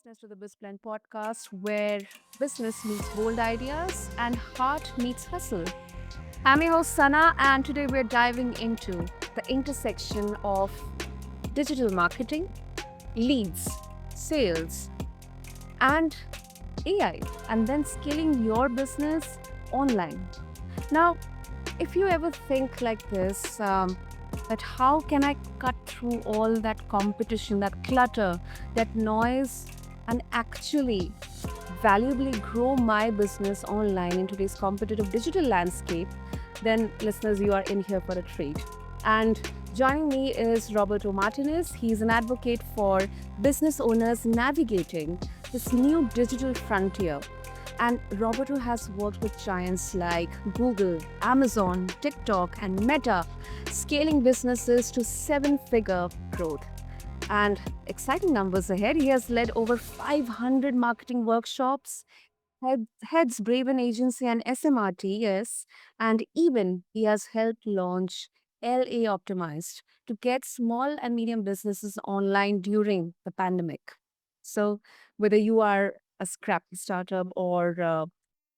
listeners to the BizPlan podcast, where business meets bold ideas and heart meets hustle. I'm your host, Sana, and today we're diving into the intersection of digital marketing, leads, sales, and AI, and then scaling your business online. Now, if you ever think like this, that how can I cut through all that competition, that clutter, that noise, and actually valuably grow my business online in today's competitive digital landscape, then listeners, you are in here for a treat. And joining me is Roberto Martinez. He's an advocate for business owners navigating this new digital frontier. And Roberto has worked with giants like Google, Amazon, TikTok, and Meta, scaling businesses to seven-figure growth. And exciting numbers ahead. He has led over 500 marketing workshops, heads Braven Agency and SMRT, yes, and even he has helped launch LA Optimized to get small and medium businesses online during the pandemic. So, whether you are a scrappy startup or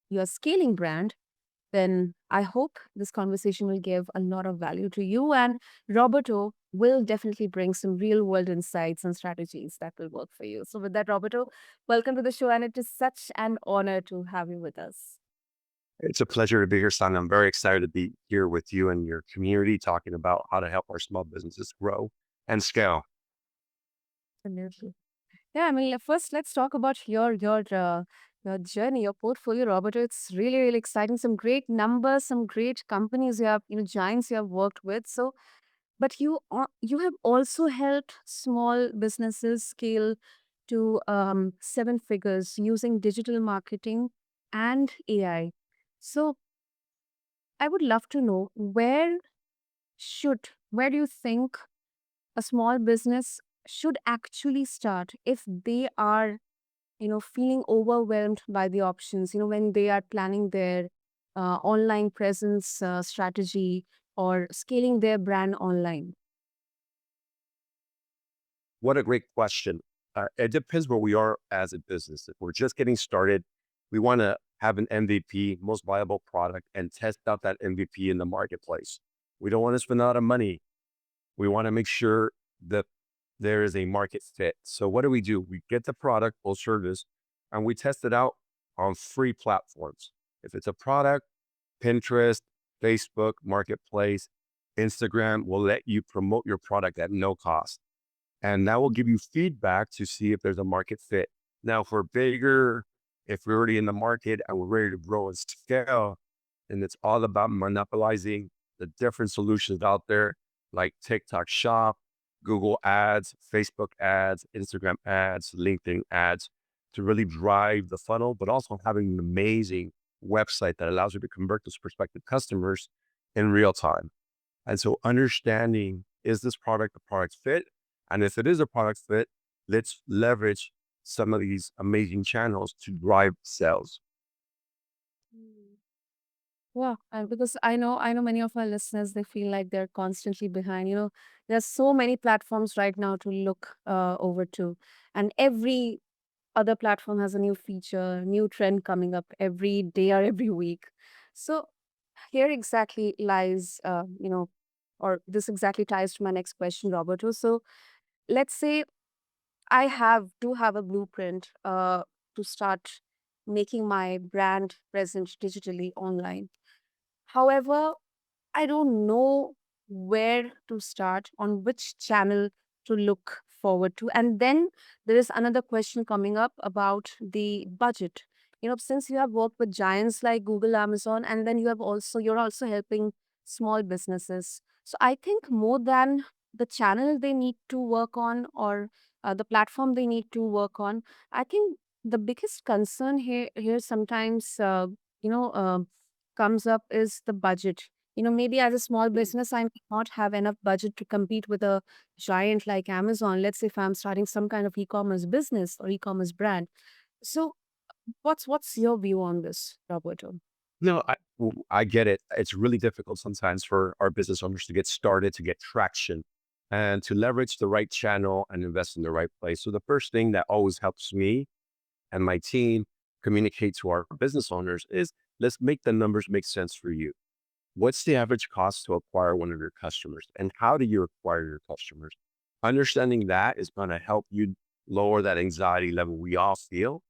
you're a scaling brand, then I hope this conversation will give a lot of value to you. And Roberto will definitely bring some real world insights and strategies that will work for you. So, with that, Roberto, welcome to the show. And it is such an honor to have you with us. It's a pleasure to be here, Son. I'm very excited to be here with you and your community talking about how to help our small businesses grow and scale. Absolutely. Yeah, I mean, first let's talk about your journey, your portfolio, Roberto. It's really, really exciting. Some great numbers, some great companies you have, giants you have worked with. So, but you have also helped small businesses scale to seven figures using digital marketing and AI. So I would love to know where do you think a small business should actually start if they are feeling overwhelmed by the options, when they are planning their online presence strategy or scaling their brand online. What a great question. It depends where we are as a business. If we're just getting started, we want to have an MVP, most viable product, and test out that MVP in the marketplace. We don't want to spend a lot of money. We want to make sure that there is a market fit. So what do? We get the product or service and we test it out on free platforms. If it's a product, Pinterest, Facebook, Marketplace, Instagram will let you promote your product at no cost. And that will give you feedback to see if there's a market fit. Now, if we're bigger, if we're already in the market and we're ready to grow and scale, then it's all about monopolizing the different solutions out there like TikTok Shop, Google ads, Facebook ads, Instagram ads, LinkedIn ads to really drive the funnel, but also having an amazing website that allows you to convert those prospective customers in real time. And so understanding, is this product a product fit? And if it is a product fit, let's leverage some of these amazing channels to drive sales. Mm. Yeah, and because I know many of our listeners, they feel like they're constantly behind. There's so many platforms right now to look over to, and every other platform has a new feature, new trend coming up every day or every week. So here exactly lies, or this exactly ties to my next question, Roberto. So let's say I do have a blueprint to start making my brand present digitally online. However, I don't know where to start, on which channel to look forward to. And then there is another question coming up about the budget. Since you have worked with giants like Google, Amazon, and then you're also helping small businesses. So I think more than the channel they need to work on, or the platform they need to work on, I think the biggest concern here sometimes you know uh, comes up is the budget. Maybe as a small business, I may not have enough budget to compete with a giant like Amazon. Let's say if I'm starting some kind of e-commerce business or e-commerce brand. So what's your view on this, Roberto? No, I get it. It's really difficult sometimes for our business owners to get started, to get traction. and to leverage the right channel and invest in the right place. So the first thing that always helps me and my team communicate to our business owners is, let's make the numbers make sense for you. What's the average cost to acquire one of your customers? And how do you acquire your customers? Understanding that is going to help you lower that anxiety level we all feel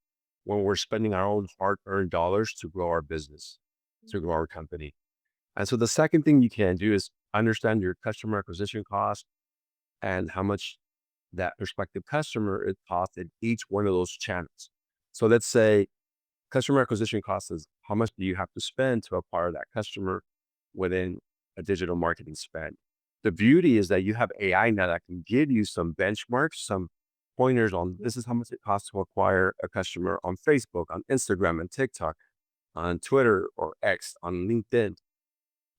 when we're spending our own hard earned dollars to grow our business, to grow our company. And so the second thing you can do is understand your customer acquisition cost and how much that prospective customer is cost in each one of those channels. So let's say customer acquisition cost is how much do you have to spend to acquire that customer within a digital marketing spend. The beauty is that you have AI now that can give you some benchmarks, some pointers on this is how much it costs to acquire a customer on Facebook, on Instagram and TikTok, on Twitter or X, on LinkedIn.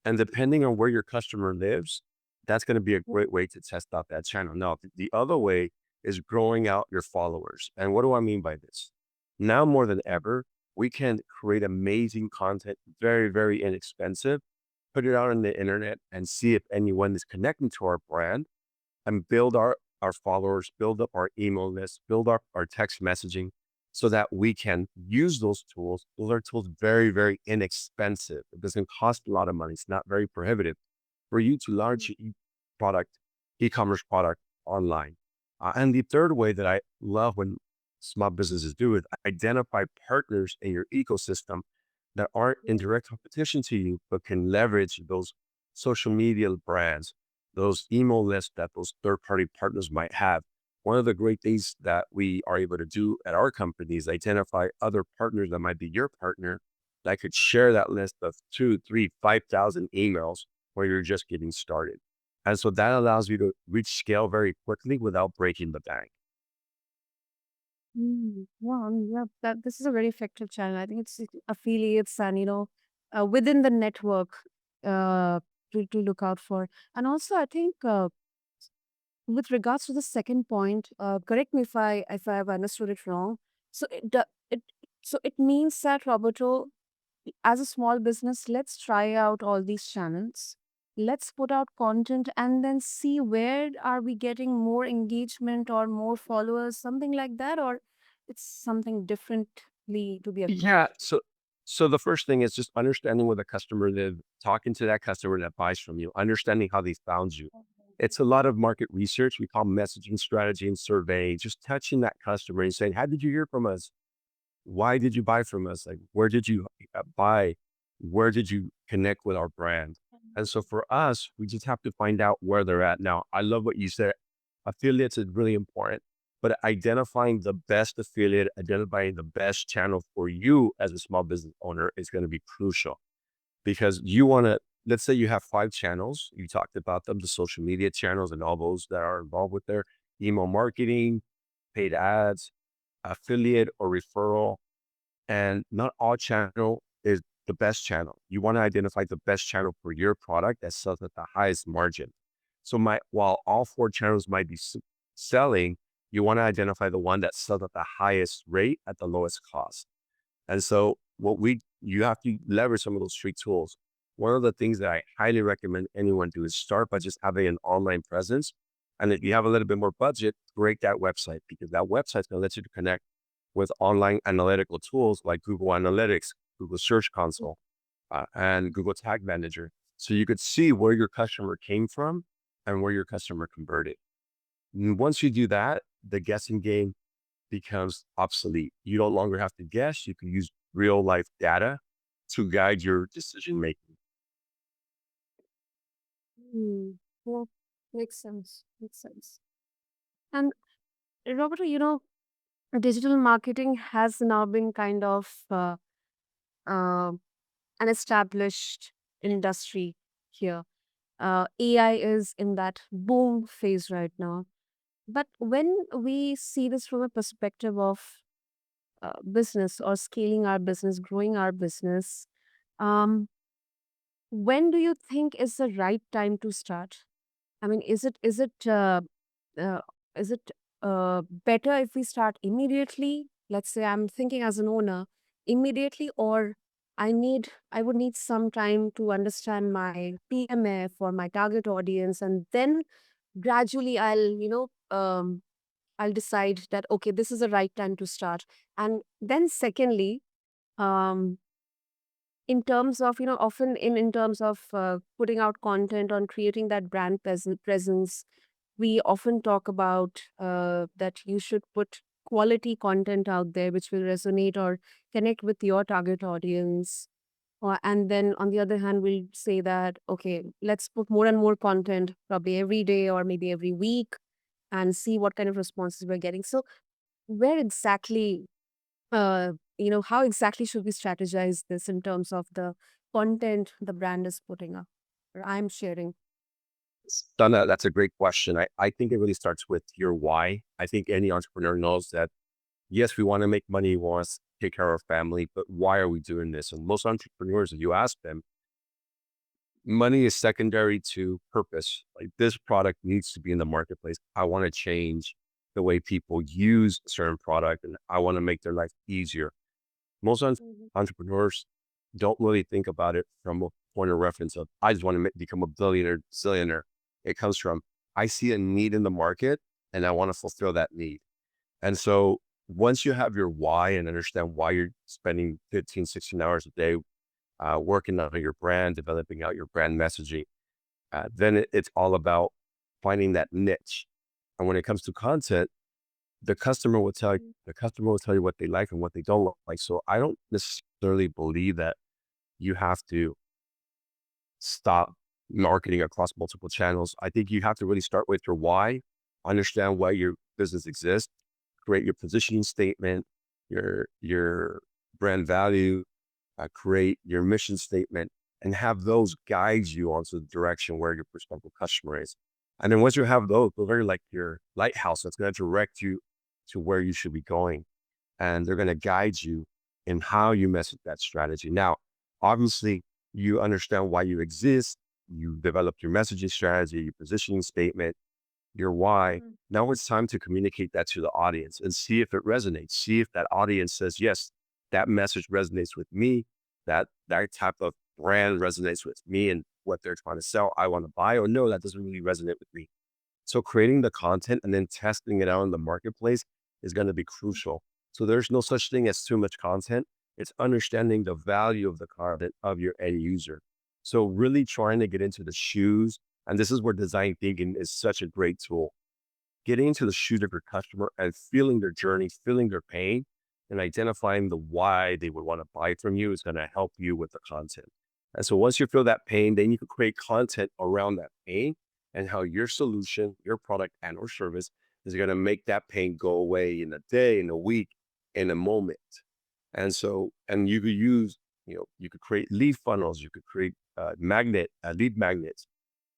And depending on where your customer lives, that's going to be a great way to test out that channel. Now, the other way is growing out your followers. And what do I mean by this? Now more than ever, we can create amazing content, very, very inexpensive, put it out on the internet and see if anyone is connecting to our brand and build our followers, build up our email list, build up our text messaging so that we can use those tools. Those are tools very, very inexpensive. It doesn't cost a lot of money. It's not very prohibitive for you to launch your product, e-commerce product online. And the third way that I love when small businesses do it, identify partners in your ecosystem that aren't in direct competition to you, but can leverage those social media brands, those email lists that those third party partners might have. One of the great things that we are able to do at our company is identify other partners that might be your partner that could share that list of 2, 3, 5,000 emails where you're just getting started. And so that allows you to reach scale very quickly without breaking the bank. Wow, yeah, that this is a very effective channel. I think it's affiliates and within the network uh, to look out for. And also, I think with regards to the second point, correct me if I have understood it wrong. So it means that, Roberto, as a small business, let's try out all these channels. Let's put out content and then see where are we getting more engagement or more followers, something like that, or it's something differently to be Yeah. approached. So the first thing is just understanding where the customer live, talking to that customer that buys from you, understanding how they found you. It's a lot of market research. We call messaging strategy and survey, just touching that customer and saying, how did you hear from us? Why did you buy from us? Like, where did you buy? Where did you connect with our brand? And so for us, we just have to find out where they're at. Now, I love what you said. Affiliates is really important, but identifying the best affiliate, identifying the best channel for you as a small business owner is going to be crucial because you want to, let's say you have 5 channels. You talked about them, the social media channels and all those that are involved with their email marketing, paid ads, affiliate or referral, and not all channel is the best channel. You want to identify the best channel for your product that sells at the highest margin. So while all 4 channels might be selling, you want to identify the one that sells at the highest rate at the lowest cost. And so you have to leverage some of those street tools. One of the things that I highly recommend anyone do is start by just having an online presence. And if you have a little bit more budget, create that website because that website's going to let you to connect with online analytical tools like Google Analytics, Google Search Console, and Google Tag Manager. So you could see where your customer came from and where your customer converted. And once you do that, the guessing game becomes obsolete. You no longer have to guess. You can use real life data to guide your decision making. Hmm. Yeah, makes sense. Makes sense. And Roberto, digital marketing has now been kind of uh, an established industry here. AI is in that boom phase right now. But when we see this from a perspective of business or scaling our business, growing our business, um, when do you think is the right time to start? I mean, uh, is it better if we start immediately? Let's say I'm thinking as an owner immediately, or I would need some time to understand my PMF or my target audience, and then gradually I'll decide that, okay, this is the right time to start. And then secondly, um, in terms of, often in terms of putting out content on creating that brand presence, we often talk about that you should put quality content out there which will resonate or connect with your target audience. And then on the other hand, we'll say that, okay, let's put more and more content probably every day or maybe every week and see what kind of responses we're getting. So where exactly, how exactly should we strategize this in terms of the content the brand is putting up or I'm sharing? Donna, that's a great question. I think it really starts with your why. I think any entrepreneur knows that, yes, we want to make money, we want to take care of our family, but why are we doing this? And most entrepreneurs, if you ask them, money is secondary to purpose. Like, this product needs to be in the marketplace. I want to change the way people use a certain product, and I want to make their life easier. Most Mhm. entrepreneurs don't really think about it from a point of reference of, I just want to become a billionaire, zillionaire. It comes from, I see a need in the market and I want to fulfill that need. And so once you have your why and understand why you're spending 15, 16 hours a day working on your brand, developing out your brand messaging, then it's all about finding that niche. And when it comes to content, the customer will tell you what they like and what they don't like. So I don't necessarily believe that you have to stop marketing across multiple channels. I think you have to really start with your why, understand why your business exists, create your positioning statement, your brand value, create your mission statement, and have those guide you onto the direction where your prospective customer is. And then once you have those are like your lighthouse that's going to direct you to where you should be going. And they're going to guide you in how you message that strategy. Now, obviously, you understand why you exist. You developed your messaging strategy, your positioning statement, your why. Mhm. Now it's time to communicate that to the audience and see if it resonates. See if that audience says, yes, that message resonates with me. That type of brand resonates with me and what they're trying to sell. I want to buy, or no, that doesn't really resonate with me. So creating the content and then testing it out in the marketplace is going to be crucial. So there's no such thing as too much content. It's understanding the value of the content of your end user. So really trying to get into the shoes, and this is where design thinking is such a great tool. Getting into the shoes of your customer and feeling their journey, feeling their pain, and identifying the why they would want to buy from you is going to help you with the content. And so once you feel that pain, then you can create content around that pain and how your solution, your product and or service is going to make that pain go away in a day, in a week, in a moment. And so, and you could use, you could create lead funnels, you could create lead magnets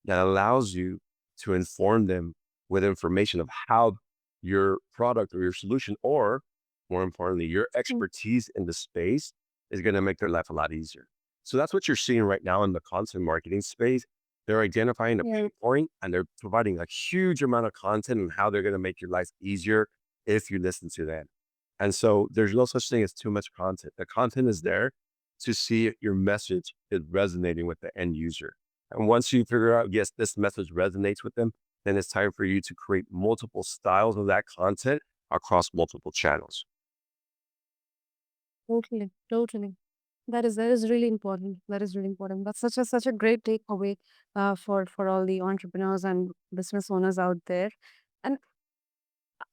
that allows you to inform them with information of how your product or your solution, or more importantly, your Mm. expertise in the space is going to make their life a lot easier. So that's what you're seeing right now in the content marketing space. They're identifying a Yeah. pain point and they're providing a huge amount of content on how they're going to make your life easier if you listen to them. And so there's no such thing as too much content. The content is there to see if your message is resonating with the end user. And once you figure out, yes, this message resonates with them, then it's time for you to create multiple styles of that content across multiple channels. Totally, totally. That is really important. That is really important. That's such a great takeaway for all the entrepreneurs and business owners out there. And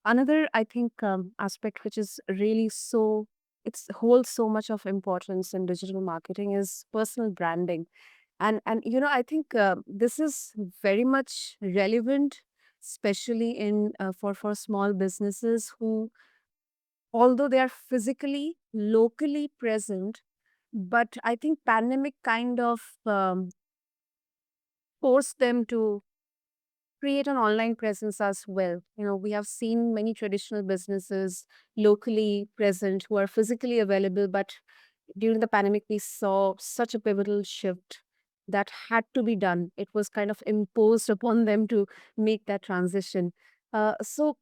another, I think, aspect which is really so it's holds so much of importance in digital marketing is personal branding. And I think this is very much relevant, especially in for small businesses who, although they are physically locally present, but I think pandemic kind of forced them to create an online presence as well. We have seen many traditional businesses locally present who are physically available, but during the pandemic, we saw such a pivotal shift that had to be done. It was kind of imposed upon them to make that transition. So,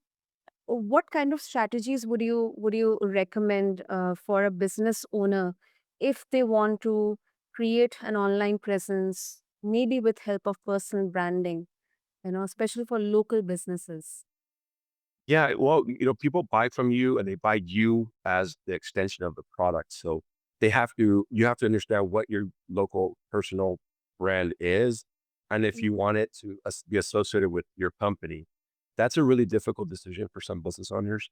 what kind of strategies would you recommend for a business owner if they want to create an online presence, maybe with help of personal branding? especially for local businesses? Yeah, well, people buy from you and they buy you as the extension of the product. So you have to understand what your local personal brand is. And if you Mhm. want it to be associated with your company, that's a really difficult decision for some business owners.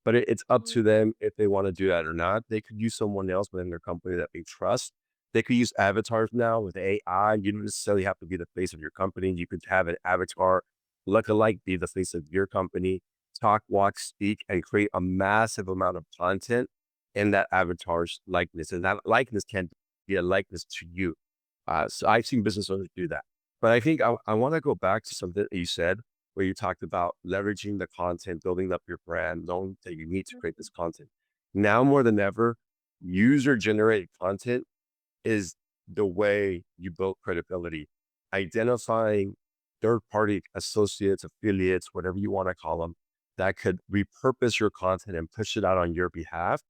But it's up to Mm. them if they want to do that or not. They could use someone else within their company that they trust. They could use avatars now with AI. You don't necessarily have to be the face of your company. You could have an avatar look alike be the face of your company, talk, walk, speak, and create a massive amount of content in that avatar's likeness. And that likeness can be a likeness to you. So I've seen business owners do that. But I think I want to go back to something that you said where you talked about leveraging the content, building up your brand, knowing that you need to create this content. Now more than ever, user generated content is the way you build credibility. Identifying third party associates, affiliates, whatever you want to call them, that could repurpose your content and push it out on your behalf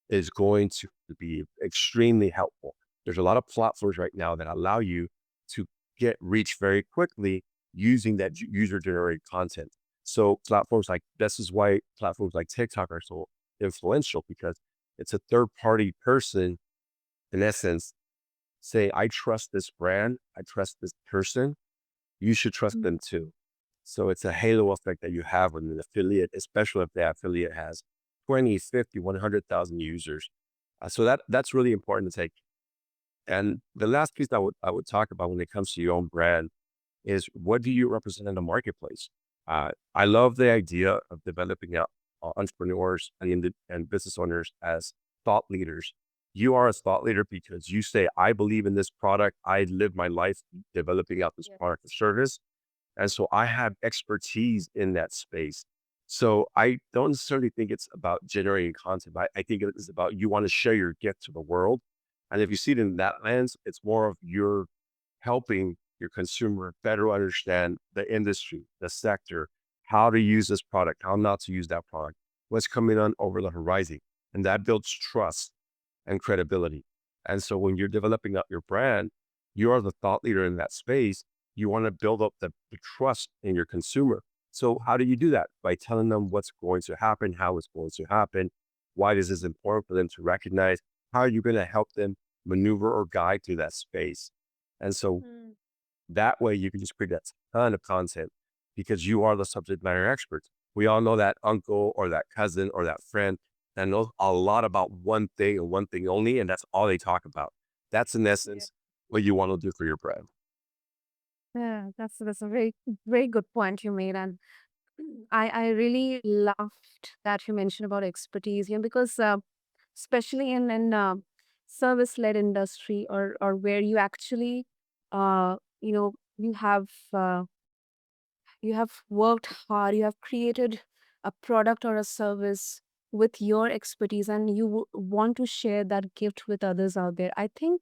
is going to be extremely helpful. There's a lot of platforms right now that allow you to get reach very quickly using that user generated content. So platforms like this is why platforms like TikTok are so influential because it's a third party person in essence say, I trust this brand, I trust this person, you should trust Mm. them too. So it's a halo effect that you have with an affiliate, especially if that affiliate has 20, 50, 100,000 users. So that's really important to take. And the last piece I would talk about when it comes to your own brand is what do you represent in the marketplace? I love the idea of developing out entrepreneurs and business owners as thought leaders. You are a thought leader because you say, I believe in this product. I live my life developing out this Yeah. product or service. And so I have expertise in that space. So I don't necessarily think it's about generating content, but I think it is about you want to share your gift to the world. And if you see it in that lens, it's more of your helping your consumer better understand the industry, the sector, how to use this product, how not to use that product, what's coming on over the horizon. And that builds trust and credibility. And so when you're developing up your brand, you are the thought leader in that space. You want to build up the trust in your consumer. So how do you do that? By telling them what's going to happen, how it's going to happen, why this is important for them to recognize, how are you going to help them maneuver or guide through that space. And so Mm. that way you can just create a ton of content because you are the subject matter expert. We all know that uncle or that cousin or that friend that knows a lot about one thing and one thing only, and that's all they talk about. That's in Yeah. essence what you want to do for your brand. Yeah, that's a very very good point you made, and I really loved that you mentioned about expertise here because especially in service led industry or where you actually uh, you have worked hard, you have created a product or a service with your expertise, and you want to share that gift with others out there. I think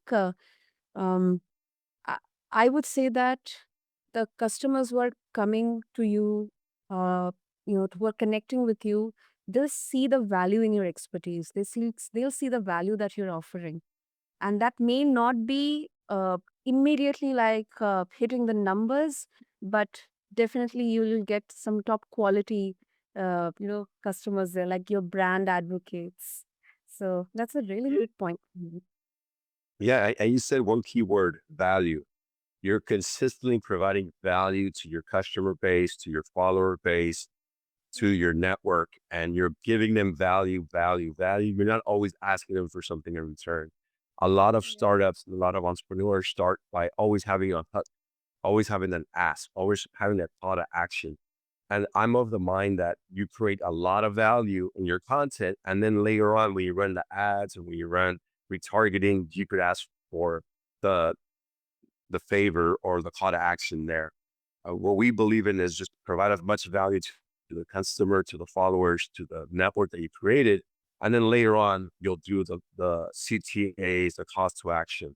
um, I, I would say that the customers who are coming to you, who are connecting with you, they'll see the value in your expertise. They'll see the value that you're offering, and that may not be immediately like hitting the numbers, but definitely you will get some top quality, customers there, like your brand advocates. So that's a really good point. Mhm. Yeah, and you said one key word, value. You're consistently providing value to your customer base, to your follower base, to your network, and you're giving them value, value, value. You're not always asking them for something in return. A lot of Yeah. startups and a lot of entrepreneurs start by always having an ask, always having that call to action. And I'm of the mind that you create a lot of value in your content. And then later on, when you run the ads and when you run retargeting, you could ask for the favor or the call to action there. What we believe in is just provide as much value to the customer, to the followers, to the network that you created. And then later on, you'll do the CTAs, the cost to action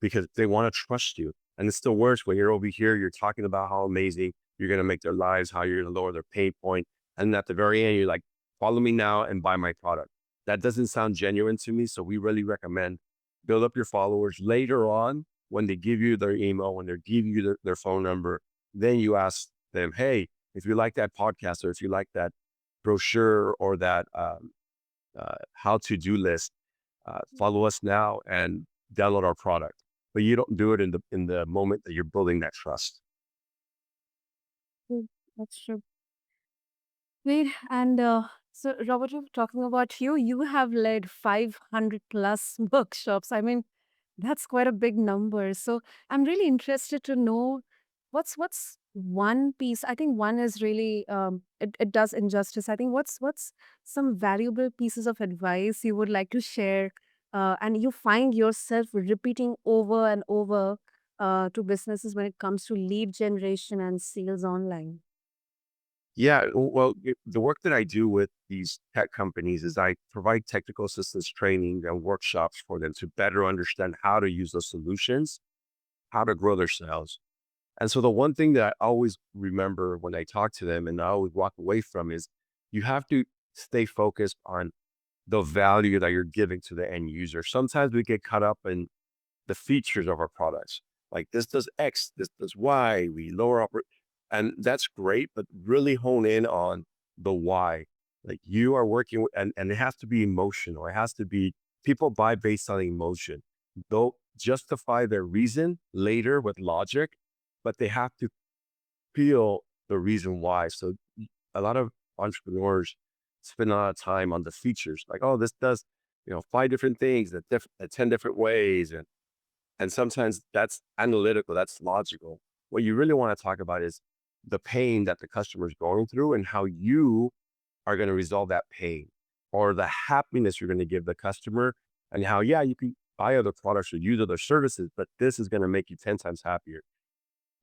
because they want to trust you. And it's still worse when you're over here, you're talking about how amazing you're going to make their lives, how you're going to lower their pain point. And at the very end, you're like, follow me now and buy my product. That doesn't sound genuine to me. So we really recommend build up your followers later on when they give you their email, when they give you their phone number, then you ask them, hey, if you like that podcast or if you like that brochure or that how to do list, follow us now and download our product. But you don't do it in the moment that you're building that trust. Mm, that's true. Great. And so, Robert, talking about you, you have led 500 plus workshops. I mean, that's quite a big number. So, I'm really interested to know what's one piece. I think one is really it does injustice. I think what's some valuable pieces of advice you would like to share, and you find yourself repeating over and over to businesses when it comes to lead generation and sales online. Yeah, well, the work that I do with these tech companies is I provide technical assistance training and workshops for them to better understand how to use those solutions, how to grow their sales. And so the one thing that I always remember when I talk to them and I always walk away from is you have to stay focused on the value that you're giving to the end user. Sometimes we get caught up in the features of our products. Like this does X, this does Y, we lower up, and that's great, but really hone in on the why. Like you are working with, and it has to be emotional. It has to be people buy based on emotion. They'll justify their reason later with logic, but they have to feel the reason why. So a lot of entrepreneurs spend a lot of time on the features, like, oh, this does, five different things at 10 different ways. And sometimes that's analytical, that's logical. What you really want to talk about is the pain that the customer is going through and how you are going to resolve that pain or the happiness you're going to give the customer and how, yeah, you can buy other products or use other services, but this is going to make you 10 times happier.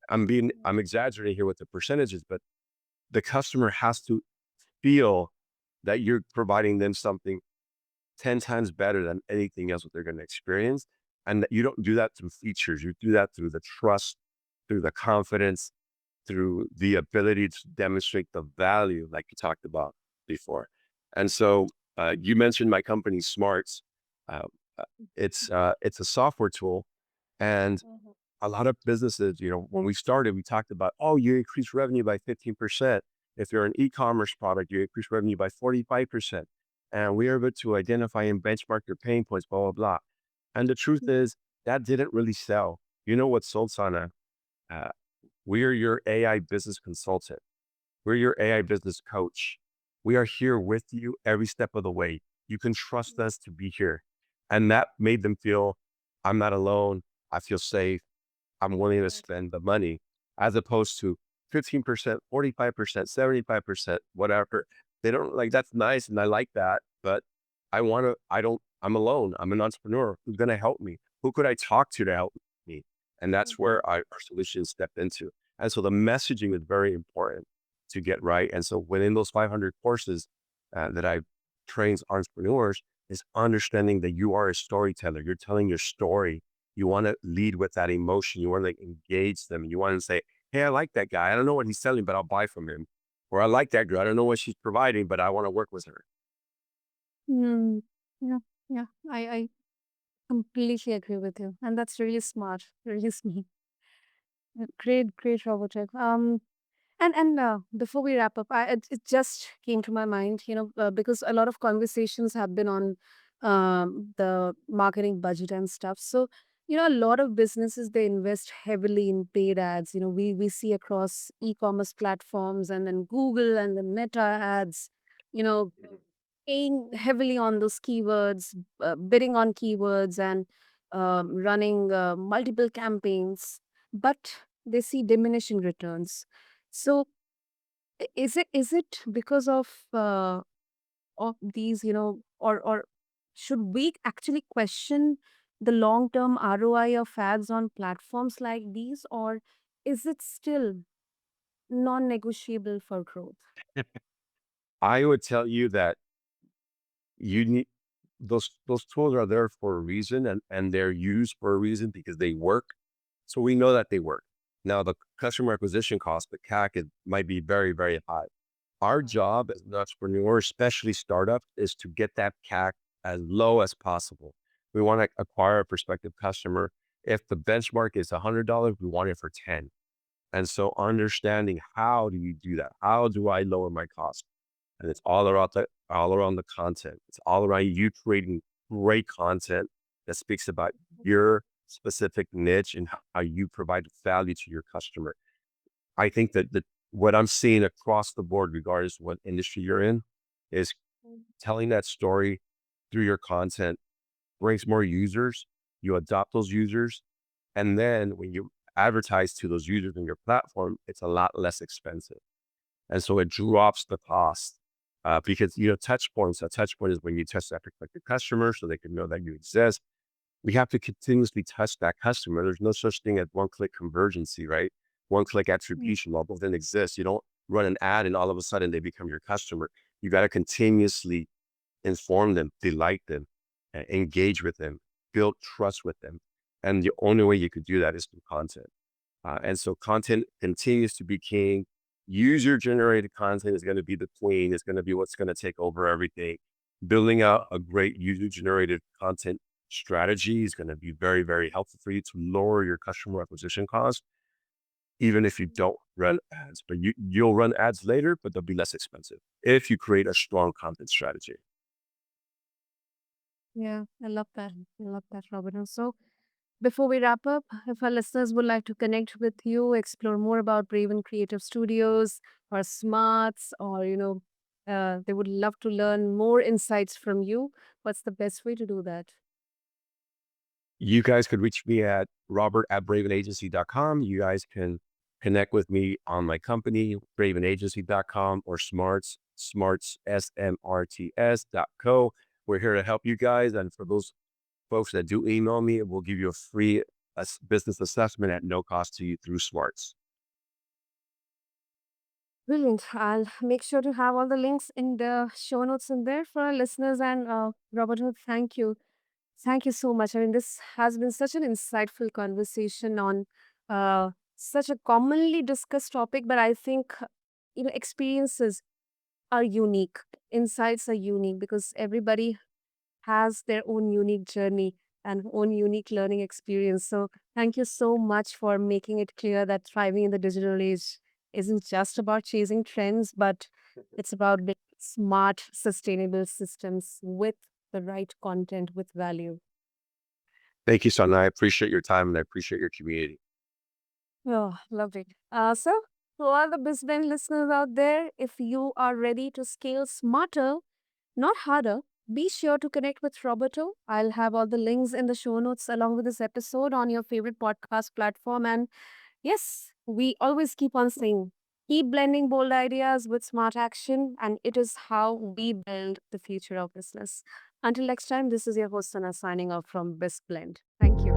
I'm exaggerating here with the percentages, but the customer has to feel that you're providing them something 10 times better than anything else that they're going to experience. And that you don't do that through features. You do that through the trust, through the confidence, through the ability to demonstrate the value, like you talked about before. And so you mentioned my company, Smarts. Uh, uh, it's a software tool, and Mhm. a lot of businesses, when we started, we talked about, oh, you increase revenue by 15%. If you're an e-commerce product, you increase revenue by 45%. And we are able to identify and benchmark your pain points, blah, blah, blah. And the truth is that didn't really sell. You know what sold, Sana? Uh, we are your AI business consultant. We're your AI business coach. We are here with you every step of the way. You can trust us to be here. And that made them feel I'm not alone. I feel safe. I'm willing to spend the money as opposed to 15%, 45%, 75%, whatever. They don't like that's nice and I like that, but I'm alone. I'm an entrepreneur. Who's going to help me? Who could I talk to help me? And that's Mhm. where our solution stepped into. And so the messaging is very important to get right. And so within those 500 courses that I've trained entrepreneurs is understanding that you are a storyteller. You're telling your story. You want to lead with that emotion. You want to engage them. You want to say, hey, I like that guy. I don't know what he's selling, but I'll buy from him. Or I like that girl. I don't know what she's providing, but I want to work with her. Mm, yeah, yeah. I completely agree with you, and that's really smart, really smart. Great, great, Robert. And before we wrap up, it just came to my mind, because a lot of conversations have been on the marketing budget and stuff. So, a lot of businesses they invest heavily in paid ads. We see across e-commerce platforms and then Google and then Meta ads. You know, paying heavily on those keywords, bidding on keywords, and running multiple campaigns, but they see diminishing returns. So, is it because of these, or should we actually question the long term ROI of ads on platforms like these, or is it still non negotiable for growth? I would tell you that you need those tools are there for a reason and they're used for a reason because they work. So we know that they work. Now the customer acquisition cost, the CAC might be very, very high. Our job as an entrepreneur, especially startup, is to get that CAC as low as possible. We want to acquire a prospective customer. If the benchmark is $100, we want it for 10. And so understanding how do you do that? How do I lower my cost? And it's all around the content. It's all around you creating great content that speaks about your specific niche and how you provide value to your customer. I think that what I'm seeing across the board, regardless of what industry you're in, is telling that story through your content brings more users. You adopt those users, and then when you advertise to those users in your platform, it's a lot less expensive. And so it drops the cost because, touch points, a touch point is when you touch that prospective customer so they can know that you exist. We have to continuously touch that customer. There's no such thing as one click convergency, right? One click attribution level doesn't exist. You don't run an ad and all of a sudden they become your customer. You got to continuously inform them, delight them, engage with them, build trust with them. And the only way you could do that is through content. And so content continues to be king. User generated content is going to be the queen. It's going to be what's going to take over everything. Building out a great user generated content strategy is going to be very, very helpful for you to lower your customer acquisition cost, even if you don't run ads. But you'll run ads later, but they'll be less expensive if you create a strong content strategy. Yeah, I love that. I love that, Roberto. So, before we wrap up, if our listeners would like to connect with you, explore more about Raven Creative Studios or Smarts, or they would love to learn more insights from you, what's the best way to do that? You guys could reach me at robert@bravenagency.com. You guys can connect with me on my company, bravenagency.com, or smarts.co. We're here to help you guys. And for those folks that do email me, we'll give you a free business assessment at no cost to you through Smarts. Brilliant. I'll make sure to have all the links in the show notes in there for our listeners. And Roberto, thank you. Thank you so much. I mean, this has been such an insightful conversation on such a commonly discussed topic, but I think, experiences are unique, insights are unique because everybody has their own unique journey and own unique learning experience. So, thank you so much for making it clear that thriving in the digital age isn't just about chasing trends, but it's about building smart, sustainable systems with the right content with value. Thank you, son. I appreciate your time and I appreciate your community. Oh, lovely. So, to all the business listeners out there, if you are ready to scale smarter, not harder, be sure to connect with Roberto. I'll have all the links in the show notes along with this episode on your favorite podcast platform. And yes, we always keep on saying, keep blending bold ideas with smart action, and it is how we build the future of business. Until next time, this is your host, Sana, signing off from Best Blend. Thank you.